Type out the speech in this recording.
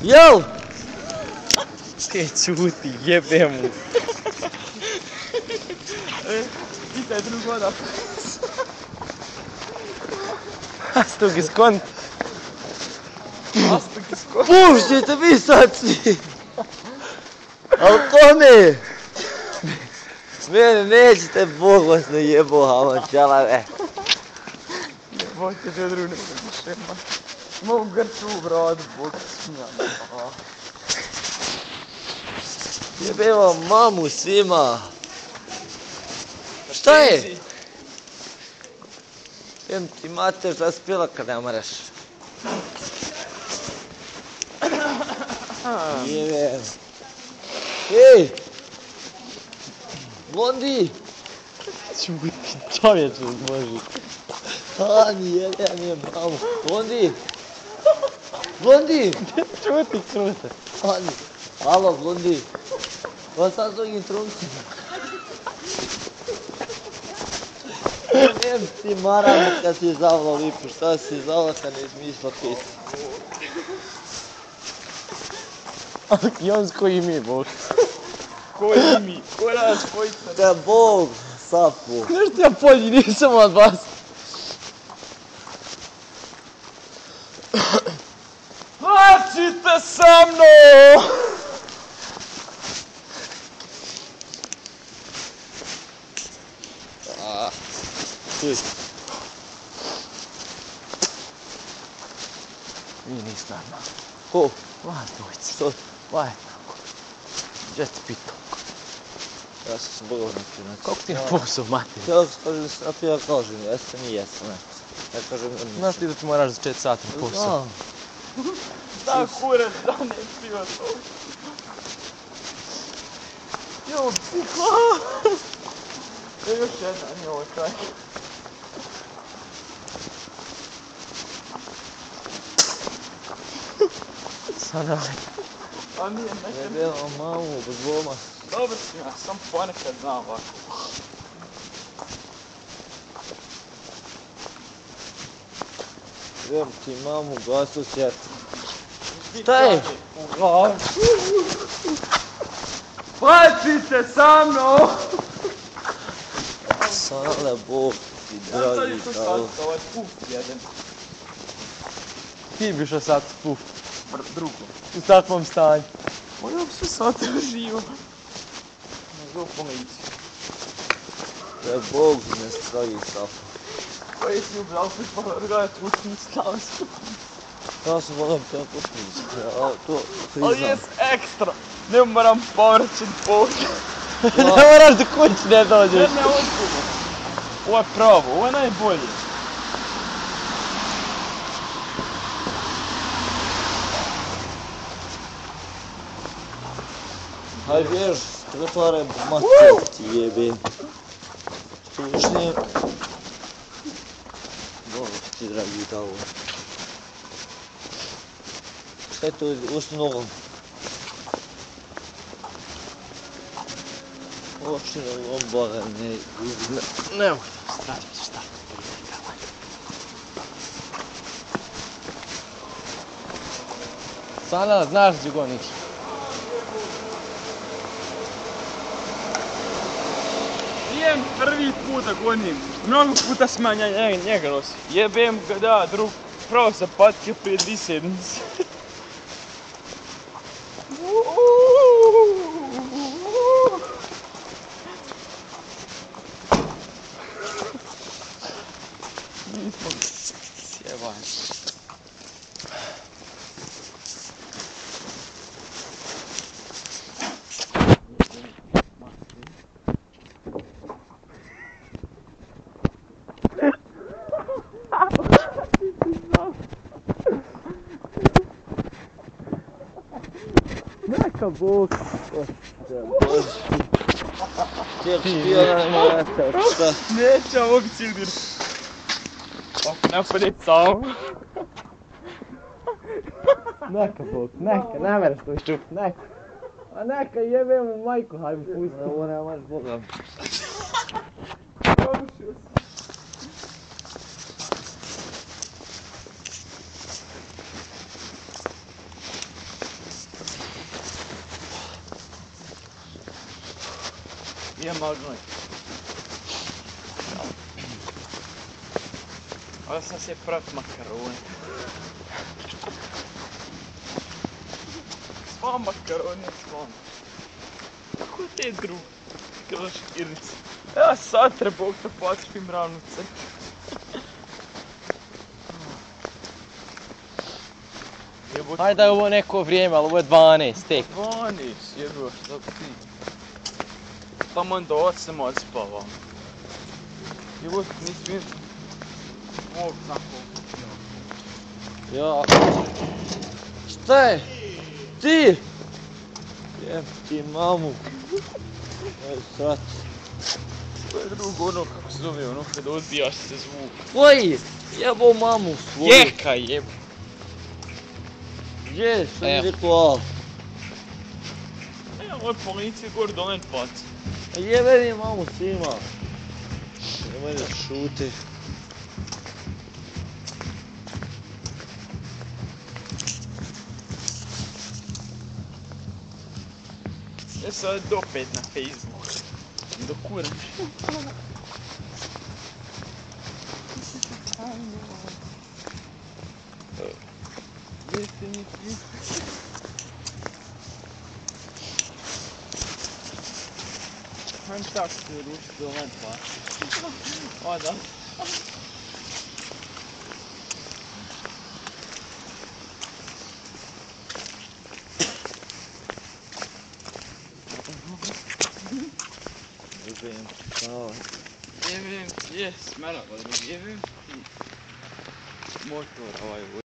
Jel? Te čuti, jebem mu. Pitaj drugo da. Astug iz kont. Astug iz kont. Puštite vi sad svi. Al kome? Mene nećete, Bog vas ne jebo, hama čalave. Jebote, te drugo ne šema. Mogu grču u bradu, Bog smijam. Jebem vam mamu svima. Šta je? Jem ti mater zaspila kad ne moraš. Jebem. Ej! Blondi! Čuti, čovječe zboži. Ani, jebem je mamu. Blondi! Blondi! Čuti. Ani. Alo, Blondi. Pa sad s ovim truncima. Jem ti maramu kad si zavla lipu. Šta si zavla kad ne izmišla pis? I on s koji mi, Bog. Koji mi? Ko naš pojica? Da Bog, sapu. Nešto ja polji nisam od vas. Plačite sa mnom! Čuj. Mi nis nama. Ko? Vas dvojci. Što? Vaj tako. Gdje ti pitao? Ja sam se Bogom napio. Kako ti je posao, mater? Ja sam kažem da se napio, ja kažem, jeste mi jesam. Ja kažem da nisam. Znaš ti da ti moraš za 4 sata na posao? Znam. Da, kurac, da ne pio to. Jo, psiho! Još jedna, nije ovo kraj. Sana. A nije nekad. Jebem vam mamu, bez dvoma. Dobro si ja, sam ponekad znam ovako. Jebem ti mamu, gasu sjeti. Šta je? Plačite sa mnom! Sale Bog ti dragi dao. Ovo je puf jedan. Ti bi što sad puf. Drugo. U takvom stanju. Moja bi se sad živo. Mogu pomići. Da Bog ne stragi sapu. Koji si ubrao koji pa odgledati učinu stavsku. Ja sam volim te pušnici, ali to Ali priznam. jes ekstra. Ne moram povraćen put. Ne moraš da kući ne dođeš. Ne ozbiljno. Ovo je pravo, ovo je najbolje. Haj bjež, trotoare mater ti jebe. Tužnije. Bog ti dragi dao. Šta je to ušli nogom? Ušli nogom, Boga ne uzme. Ne mogu da strađaš šta. Sana, znaš gdje goniš? Nijem prvi put da gonim. Mnogo puta sam njega nosi. Jebem ga da, drug. Pravo sam patio prije 2 sedmice. Nismo sjebani. Neka Bog. Tijel špijona morate, šta? Neće ovog cildir. Napade sam. Neka Bog, neka, ne meraš to šup, neka. A neka jebem mu majku, hajmo pusti. Ovo nemaš Boga. Probušio se. Idem malo gnoj. Onda sam se pravit makarone. Sva makarone, sva. Kako te drugi? Kada škirnice. Ja sad trebao to pačpim ravnu crku. Hajde da je ovo neko vrijeme, ali ovo je 12 tek. 12, jebio, šta ti? Taman do 8 odspava. Jebio, nisam Bog zna koliko. Ja. Šta je? Ti? Jem ti mamu. Aj srat. To je drugo ono kako se zove, ono kada odbijaš se zvuk. Koji? Jebo mamu svoju. Jeka jebo. Gdje sam ritual? Ovo je policija gore donet pac. Jebe mi mamu svima. Nemoj da šuti. Ja sad opet na Facebook. Do kuraš. Definitivno. Han tak se ruši do ovaj pa. O da. Jebem, kao. Jebem, jes, mera, jebem. Motor ovaj